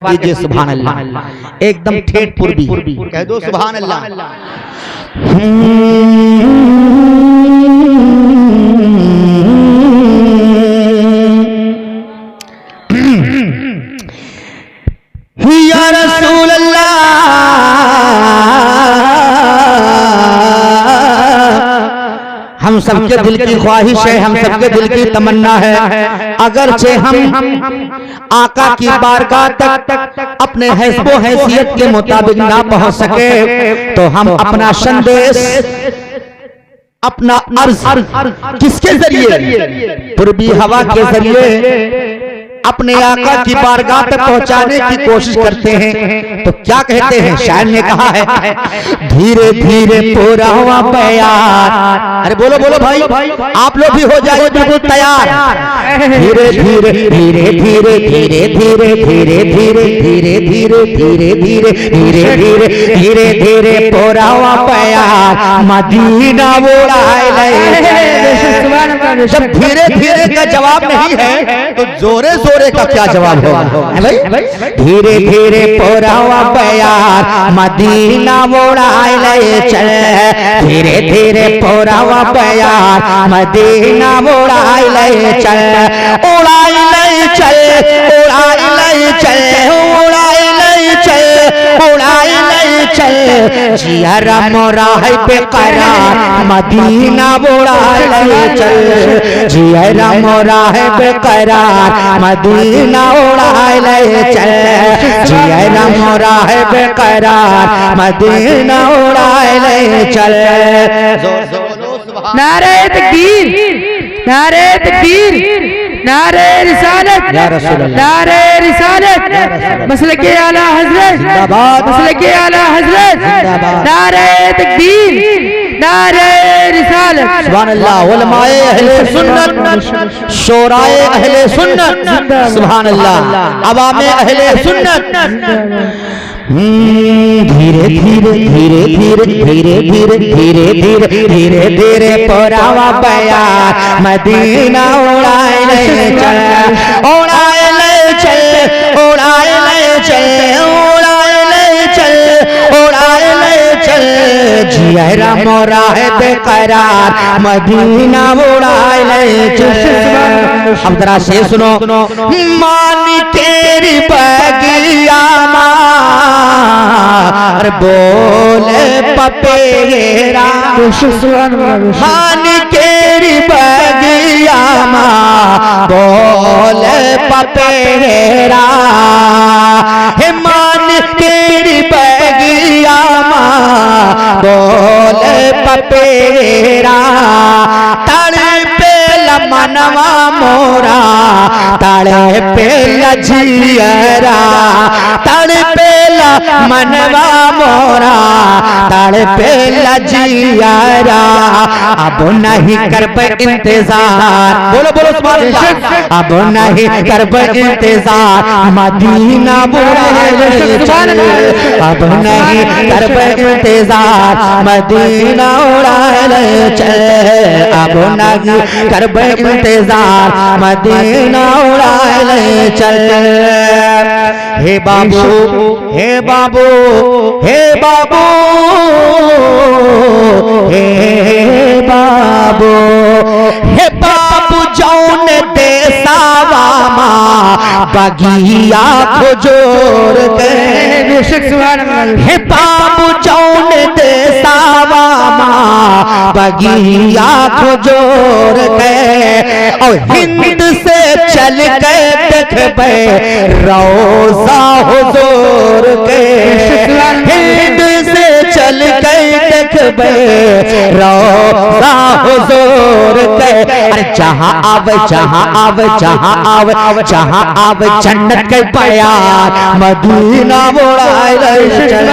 कीजिए सुभान अल्लाह। एकदम ठेठ पूर्वी कह दो सुभान अल्लाह। या रसूल अल्लाह हम सबके दिल की ख्वाहिश है, हम सबके दिल की तमन्ना है, अगरचे हम आका की बारगाह तक अपने हैसबो हैसियत के मुताबिक ना पहुंच सके तो हम अपना संदेश, अपना अर्ज किसके जरिए, पूर्वी हवा के जरिए अपने आका की बारगाह तक पहुंचाने की कोशिश करते हैं। तो क्या कहते हैं, शायर ने कहा है धीरे धीरे पूरा हुआ प्यार। अरे बोलो बोलो भाई, आप लोग भी हो जाइए बिल्कुल तैयार। धीरे धीरे धीरे धीरे धीरे धीरे धीरे धीरे धीरे धीरे धीरे धीरे धीरे धीरे धीरे धीरे पूरा हुआ प्यार मदीना उड़ाए। जब धीरे धीरे का जवाब नहीं है तो जोरे जोरे का क्या जवाब होगा भाई। धीरे धीरे पूरा हुआ प्यार मदीना उड़ाए ले चल, धीरे धीरे पूरा हुआ प्यार मदीना उड़ाए ले चल, उड़ाए ले चल, उड़ाए ले चल, उड़ाए ले चल, उड़ाए ले चल, जिया मोरा है बेकरार मदीना उड़ाए ले चल, जिया मोरा है बेकरार मदीना उड़ाए ले चल, जिया मोरा है बेकरार मदीना उड़ाए ले चल। नारे तकबीर, नारे तकबीर, नारे रिसालत, नारे रिसालत, मसलके आला हजरत, मसलके आला हजरत, नारे तकबीर, नारे रिसालत। सुभान अल्लाह। उलमाए अहले सुन्नत, शोराए अहले सुन्नत, सुभान अल्लाह। अवामे अहले सुन्नत। धीरे धीरे धीरे धीरे धीरे धीरे धीरे धीरे धीरे धीरे पुरावा प्यार मदीना उड़ाए ले चल, उड़ाए ले चल, उड़ाए ले चल, उड़ाए ले चल, उड़ाए ले चल, जिया मोरा है बेकरार मदीना उड़ाए ले चल। अब जरा शेर सुनो। मान तेरी बगिया मार बोले पपेरा, मान केरी बगिया माँ बोले पपेरा, हे मान केरी बगिया माँ बोले पपेरा, ताले पे मनवा मोरा, ताले पे जियरा, ताले पे मनवा मोरा, ताले पे जियरा, अब नहीं कर पे इंतजार, बोलो बोलो सुभान अल्लाह, अब नहीं कर पे इंतजार मदीना उड़ाए ले चल, अब नहीं कर पे इंतजार मदीना उड़ाए ले चल, अब नहीं कर पे इंतजार मदीना उड़ाए ले चल। हे बाबू, हे बाबू, हे बाबू, हे बाबू, हे बाबू जौन देसावा माँ बगिया को जोड़ के, हे बाबू जौन देसावा माँ बगिया को जोड़ के, और हिंद से चल के देखबे रोज़ा हुजूर के, हिंद से चल के देखबे रोज़ा हुजूर के, अरे जहाँ आव जहाँ आव जहाँ आव जहाँ आव जन्नत के प्यार मदीना उड़ाए ले चल,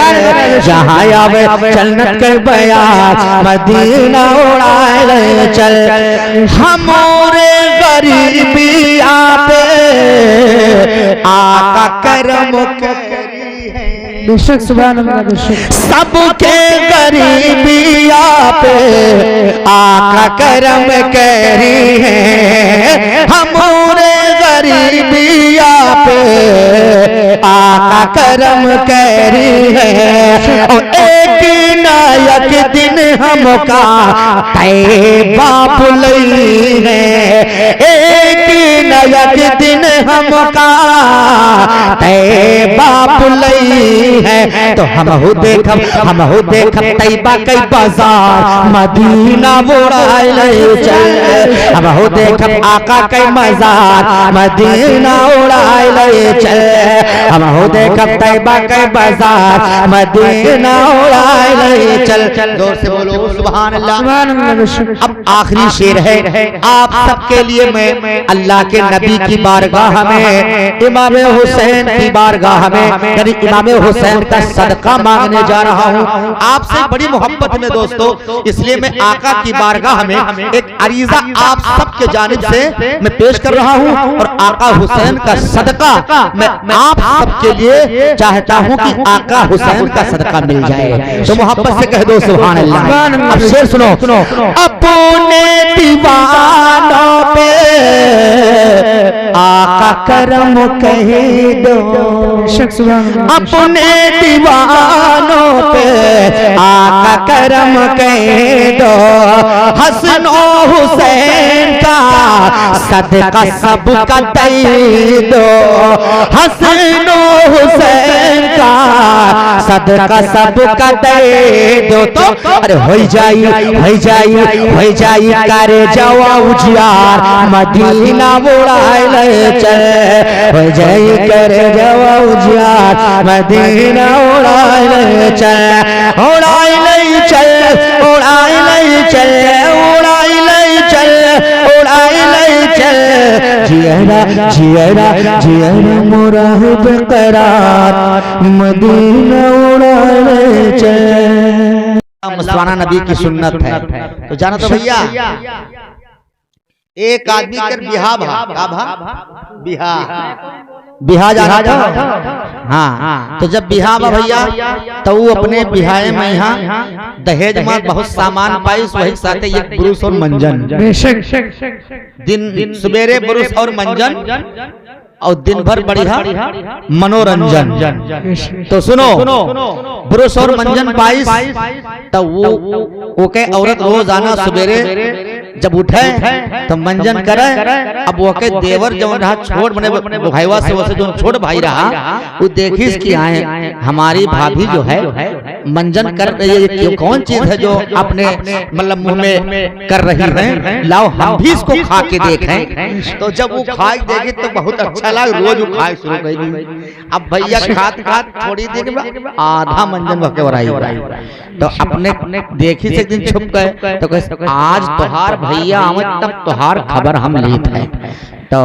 जहाँ आव जन्नत के प्यार मदीना उड़ाए ले चल। हमारे गरीबी आपे आका करम करी है, बेशक सुभान अल्लाह, बेशक सबके गरीबिया पे आका करम करी है, हमारे गरीबिया पे आका करम करी है। और एक नायक दिन हमका तैबा बुलई है, एक नायक दिन हमका तैबा बुलई है। तो हम हो देखब तैबा कई बाजार मदीना उड़ाए चल, हम हो देखब आका कई मजार मदीना उड़ाए चल, हम हो देखब तैबा कई बाजार मदीना उड़ाए चल। जोर से बोलो सुभान अल्लाह। अब आखिरी शेर है आप सबके लिए, मैं अल्लाह के नबी की बारगाह में, इमाम हुसैन की बारगाह में, यानी इमाम हुसैन का सदका मांगने जा रहा हूँ आपसे बड़ी मोहब्बत में दोस्तों। इसलिए मैं आका की बारगाह में एक अरीजा आप सबके जानिब से मैं पेश कर रहा हूँ, और आका हुसैन का सदका मैं आप सबके लिए चाहता हूँ कि आका हुसैन का सदका मिल जाए। तो मोहब्बत से कह दो सुभान अल्लाह। अब शेर सुनो, अपने दीवानों पे आका करम कह दो, अपने दीवानों पे आका करम कह दो, हसन और हुसैन का सदका सबका दे दो, हसन और हुसैन का सदका सबका दे दो। तो अरे हो जाई करे जवा उजियार मदीना उड़ाए चल, हो जाई करे जवा उजियार मदीना उड़ाए चल, उड़ाए चल, उड़ाए चल, उड़ाए चल, उड़ाए चल, जियरा जियरा जियरा मोरा बेकरार मदीना उड़ाए चल। मुस्ताना नबी की सुन्नत है। तो जाना तो भैया एक आदमी कर बिहा जाना था। हाँ, तो जब बिहा भैया तो वो अपने बिहाए में यहाँ दहेज में बहुत सामान पाई, वही साथे एक पुरुष और मंजन, दिन सवेरे पुरुष और मंजन और दिन भर बढ़िया मनोरंजन। तो सुनो, पुरुष और मंजन पाइस, तो वो के औरत रोजाना सवेरे जब उठे तो मंजन करे। अब वो के देवर जो रहा छोड़ बने भाईवा से वैसे जो छोड़ भाई रहा, वो देखिस कि आए हमारी भाभी जो है मंजन कर रही है, ये कौन चीज है जो अपने मतलब मुंह में कर रही है, लाओ हम भी इसको खा के देखें। तो जब वो खाई देगी तो बहुत अच्छा लगा, रोज वो खाए शुरू कर दी। अब भैया खात खात थोड़ी देर में आधा मंजन भके वराई। तो अपने देखी से एक दिन छुप गए, तो कहे आज तोहार भैया आमद तब तोहार खबर हम लेत है। तो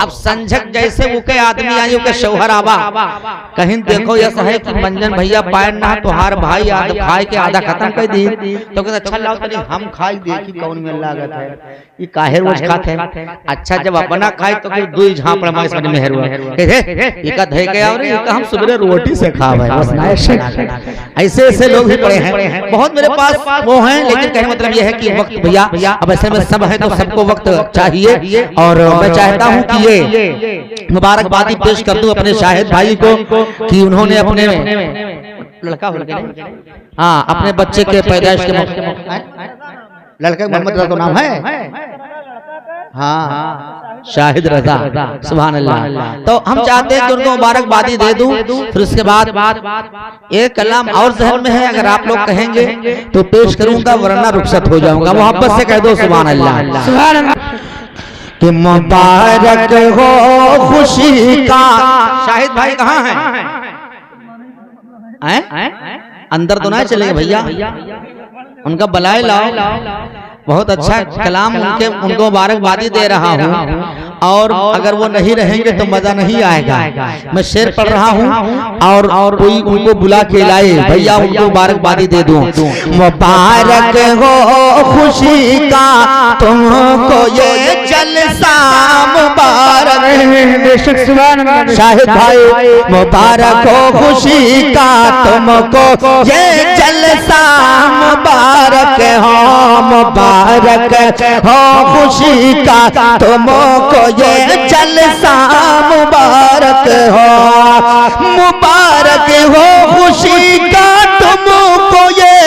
अब संझक जैसे वो के आदमी आई के शौहर आवा, कहीं देखो ऐसा है कि मंजन भैया पाए ना तोहार भाई आधा खाए के आधा खत्म कर दी। तो कहते अच्छा लाओ तनी हम खाई देखी कौन में लागत है, ये काहे रोज खाते हैं। अच्छा जब अपना खाए तो कोई दुई झापड़ में समझ में हेरुआ कहते इका धै गया और इका हम सुबह रोटी से खावे। बस ऐसे ऐसे लोग भी पड़े हैं, बहुत मेरे पास वो हैं। लेकिन कहने मतलब ये है कि वक्त भैया अब ऐसे में सब है तो सबको वक्त चाहिए, और मैं चाहता हूं कि ये मुबारकबादी पेश कर दूं अपने शाहिद भाई को कि उन्होंने अपने लड़का हो हाँ अपने बच्चे के पैदाइश के लड़के मोहम्मद रजा नाम है, हाँ शाहिद रजा, सुभान अल्लाह। तो हम चाहते हैं कि उनको मुबारकबादी दे दूं। फिर उसके बाद एक कलाम और जहन में है, अगर आप लोग कहेंगे तो पेश करूंगा, वरना रुखसत हो जाऊंगा। मोहब्बत से कह दो सुभान अल्लाह। सुभान अल्लाह कि मुबारक हो खुशी का। शाहिद भाई कहाँ हैं? अंदर तो ना चलेंगे भैया, उनका बलाए लाओ। बहुत अच्छा कलाम उनको मुबारकबादी दे रहा हूँ, और अगर वो नहीं रहेंगे तो मजा नहीं आएगा। मैं शेर पढ़ रहा हूँ और कोई उनको बुला के लाए, भैया उनको मुबारकबादी दे दूं। मुबारक हो खुशी का तुमको ये जलसा मुबारक। शाहिद भाई मुबारक हो खुशी का तुमको ये जलसा मुबारक हो, मुबारक हो खुशी का तुमको ये जलसा मुबारक हो। मुबारक हो खुशी का तुमको ये,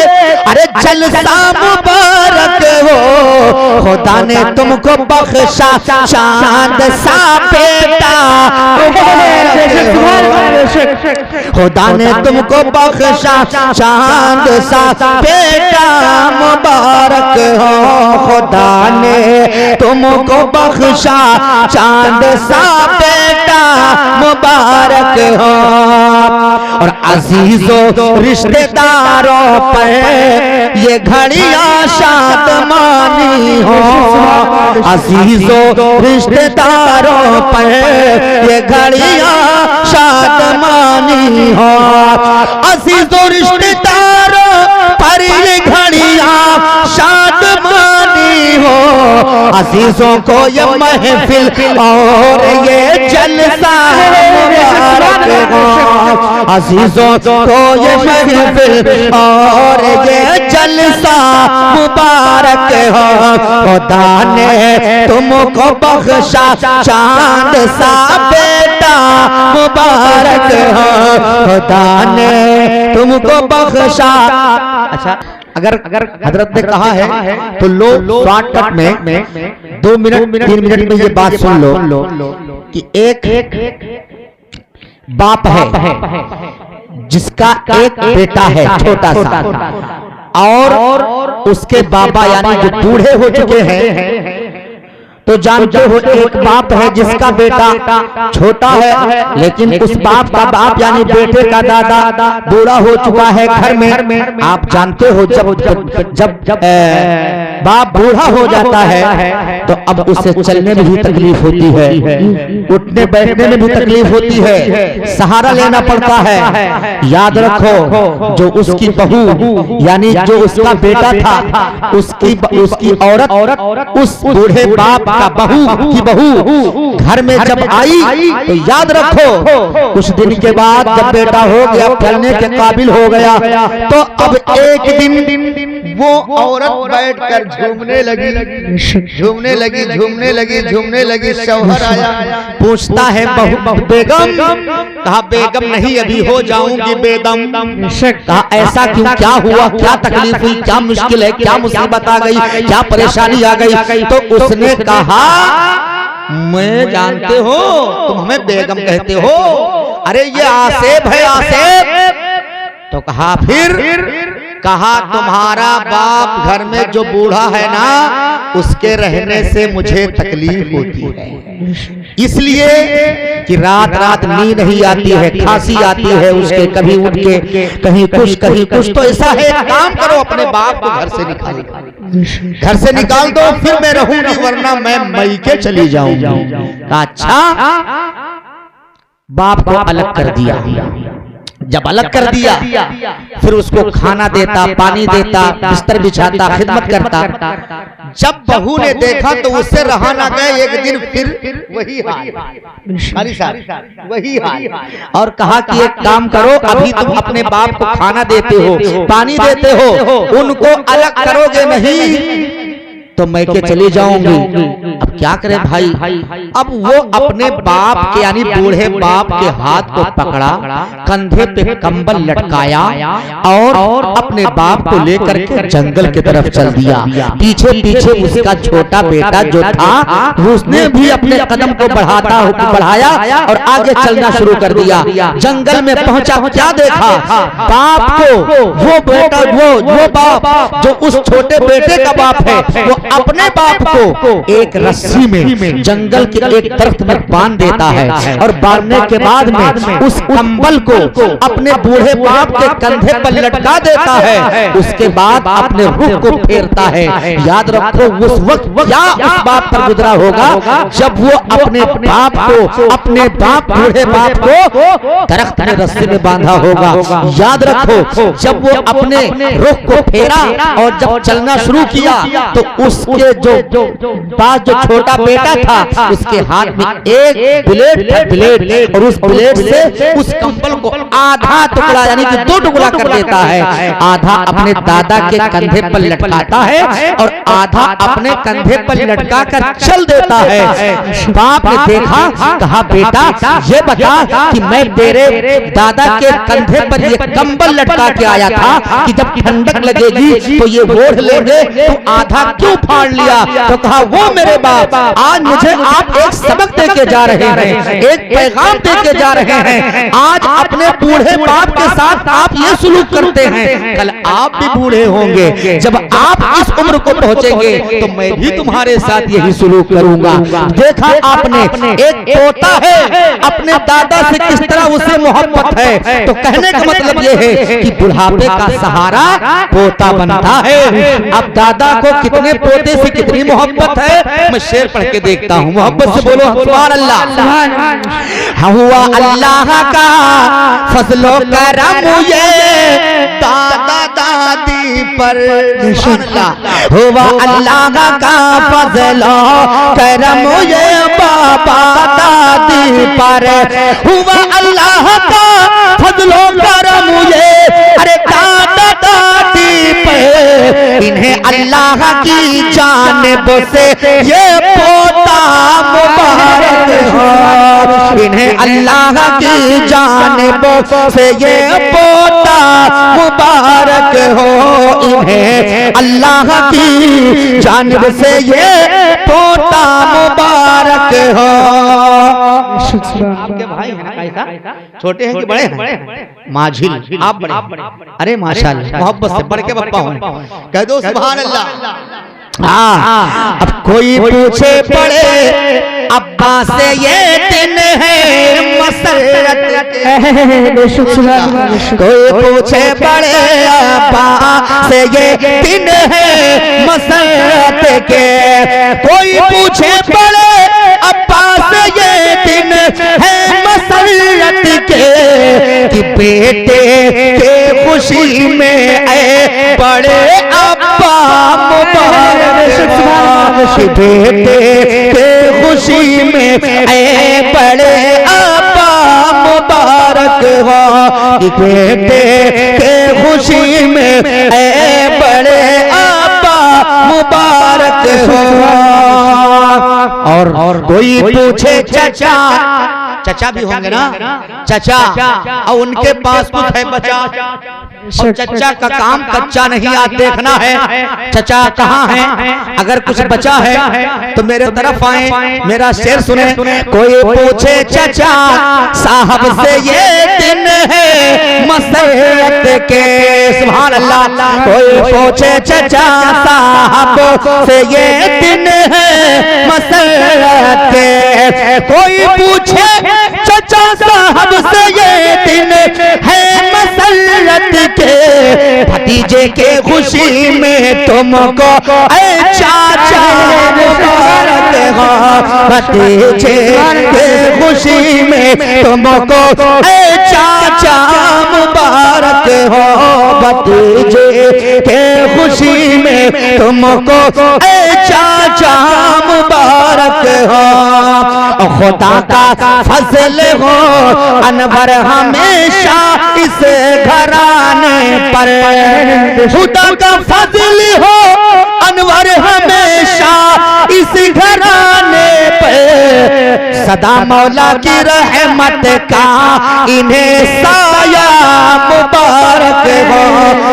अरे जलसा मुबारक हो। खुदा ने तुमको बख्शा चांद सा बेटा, खुदा ने तुमको बख्शा चांद सा बेटा मुबारक हो। खुदा ने तुमको बख्शा चांद सा बेटा मुबारक हो। और अजीजों रिश्तेदारों पर ये घड़ियां शादमानी हो। अजीजों रिश्तेदारों पर ये घड़ियां शादमानी हो। अजीजों रिश्तेदारों पर ये घड़ियां शादमानी हो। अजीजों को ये महफिल और ये जलसा मुबारक हो। अजीजों को ये महफिल और ये जलसा मुबारक हो। खुदा ने तुमको बख्शा चांद सा बेटा मुबारक हो। खुदा ने तुमको बख्शा। अच्छा, अगर हजरत ने कहा है तो लो शॉर्टकट में 2 मिनट 3 मिनट में ये बात सुन लो कि एक बाप है जिसका एक बेटा है छोटा सा, और उसके बाबा यानी जो बूढ़े हो चुके हैं, तो जानते हो एक बाप है जिसका बेटा छोटा है, लेकिन उस बाप का बाप यानी बेटे का दादा बूढ़ा हो चुका है घर में। आप जानते हो जब बाप बूढ़ा हो जाता है तो अब उसे चलने में भी तकलीफ होती है, उठने बैठने में भी तकलीफ होती है, सहारा लेना पड़ता है। याद रखो जो उसकी बहू यानी जो उसका बेटा था, उसकी औरत उस बूढ़े बाप का बहू की बहू घर में जब आई तो याद रखो कुछ दिन के बाद जब बेटा हो गया, चलने के काबिल हो गया, तो अब एक दिन वो औरत बैठकर झूमने लगी। शौहर आया, पूछता है बहू बेगम, कहा बेगम नहीं अभी हो जाऊंगी बेदम। कहा ऐसा क्यों, क्या हुआ, क्या तकलीफ हुई, क्या मुश्किल है, क्या मुसीबत आ गई, क्या परेशानी आ गई? तो उसने कहा मैं जानते हो तुम हमें बेगम कहते हो, अरे ये आसेब है आसेब। तो कहा फिर, कहा तुम्हारा बाप घर में जो बूढ़ा है ना उसके रहने से मुझे तकलीफ होती है, इसलिए कि रात रात नींद नहीं आती है, खांसी आती है उसके, कभी उठ के कहीं कुछ। तो ऐसा है काम करो अपने बाप को घर से निकाल दो, फिर मैं रहूंगी वरना मैं मैके चली जाऊंगी। अच्छा, बाप को अलग कर दिया। जब अलग कर दिया फिर उसको खाना देता, पानी देता, बिस्तर बिछाता, खिदमत करता। जब बहू ने देखा तो उससे रहा ना गया, एक दिन फिर वही हाल, और कहा कि एक काम करो, अभी तुम अपने बाप को खाना देते हो, पानी देते हो, उनको अलग करोगे नहीं तो मैं के चली जाऊंगी। अब क्या करे भाई, अब वो अपने बाप के यानी बूढ़े बाप के हाथ को पकड़ा, कंधे पे कंबल लटकाया और अपने बाप को लेकर के जंगल की तरफ चल दिया। पीछे पीछे उसका छोटा बेटा जो था उसने भी अपने कदम को बढ़ाया और आगे चलना शुरू कर दिया। जंगल में पहुंचा, क्या देखा, बाप को, वो बेटा वो बाप जो उस छोटे बेटे का बाप है, वो अपने बाप को एक रस्सी में जंगल के एक दरख्त में बांध देता है, और बांधने के बाद में उस कंबल को अपने बूढ़े बाप के कंधे पर लटका देता है। उसके बाद अपने रुख को फेरता है। याद रखो उस वक्त क्या उस बाप पर गुजरा होगा जब वो अपने बाप को, अपने बाप बूढ़े बाप को दरख्त में रस्सी में बांधा होगा। याद रखो जब वो अपने रुख को फेरा और जब चलना शुरू किया तो उस उसके जो पास जो छोटा बेटा था उसके हाथ में एक ब्लेड था, ब्लेड, और उस ब्लेड से उस कंबल को आधा टुकड़ा यानी कि 2 टुकड़ा कर देता है। आधा अपने दादा के कंधे पर लटकाता है और आधा अपने कंधे पर लटका कर चल देता है। बाप ने देखा, कहा बेटा ये बता कि मैं तेरे दादा के कंधे पर ये कंबल लटका के आया था कि जब ठंडक लगेगी तो ये ओढ़ लेंगे, तो आधा क्यों फाड़ लिया? तो कहा वो मेरे बाप, आज मुझे आप एक सबक दे के जा रहे हैं, एक पैगाम दे के जा रहे हैं। आज अपने बूढ़े बाप के साथ आप ये सलूक करते हैं, कल आप भी बूढ़े होंगे। जब आप इस उम्र को पहुंचेंगे तो मैं भी तुम्हारे साथ यही सलूक करूंगा। देखा आपने, एक पोता है, अपने दादा से किस तरह उसे मोहब्बत है। तो कहने का मतलब यह है कि बुढ़ापे का सहारा पोता बनता है। अब दादा को कितने पोते से कितनी मोहब्बत है, मैं शेर पढ़ के देखता हूँ। मोहब्बत से बोलो सुभान अल्लाह। हुआ अल्लाह का फजलो करम ये दादा दादी पर, हुआ अल्लाह का फजलो करम ये बाबा दादी पर, हुआ अल्लाह का फजलो करम ये अरे दादा दादी पर। इन्हें अल्लाह की जानिब से ये पोता मुबारक हो, इन्हें अल्लाह की जानिब से ये पोता मुबारक हो, इन्हें अल्लाह की जानिब से ये पोता मुबारक हो। आपके भाई हैं ना कैसा, छोटे हैं कि बड़े हैं? माझिल आप बड़े, अरे माशाल्लाह, मोहब्बत से बढ़ के पप्पा हूँ, कह दो सुभान अल्लाह। हाँ, अब कोई पूछे पड़े अब्बा से ये दिन है मसरत के, कोई पूछे पड़े अब्बा से ये दिन है मसरत के, कोई पूछे पड़े अब्बा से ये दिन है मसरत के, कि बेटे के खुशी में आए बड़े अब्बा मुबारक, बेटे के खुशी में आए बड़े अब्बा मुबारक हो, बेटे के खुशी में आए बड़े अब्बा मुबारक हो। और कोई पूछे चाचा, चाचा भी होंगे ना, चाचा, और उनके पास कुछ है बचा, और चचा का काम कच्चा नहीं आज देखना है, चचा कहाँ है? अगर कुछ बचा है तो मेरे तरफ आए, मेरा शेर सुने। कोई पूछे चचा साहब से ये दिन है मसरत के, सुभान अल्लाह। कोई पूछे चचा साहब से ये दिन है मसरत के, कोई पूछे चचा साहब से ये दिन है मसरत के, भतीजे के खुशी में तुमको ऐ चाचा मुबारक हो, भतीजे के खुशी में तुमको ऐ चाचा मुबारक हो, भतीजे के खुशी में तुमको ऐ चाचा मुबारक हो। खुदा का फजल हो अनवर हमेशा इस घराने पर, खुदा का फजल हो अनवर हमेशा इस घराने पर, सदा मौला की रहमत का इन्हें साया मुबारक हो,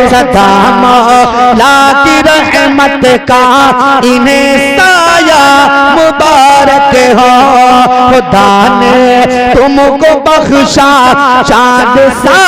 सदा मौला की रहमत का इन्हें साया मुबारक हो। खुदा ने तुमको बख्शा चाँद सा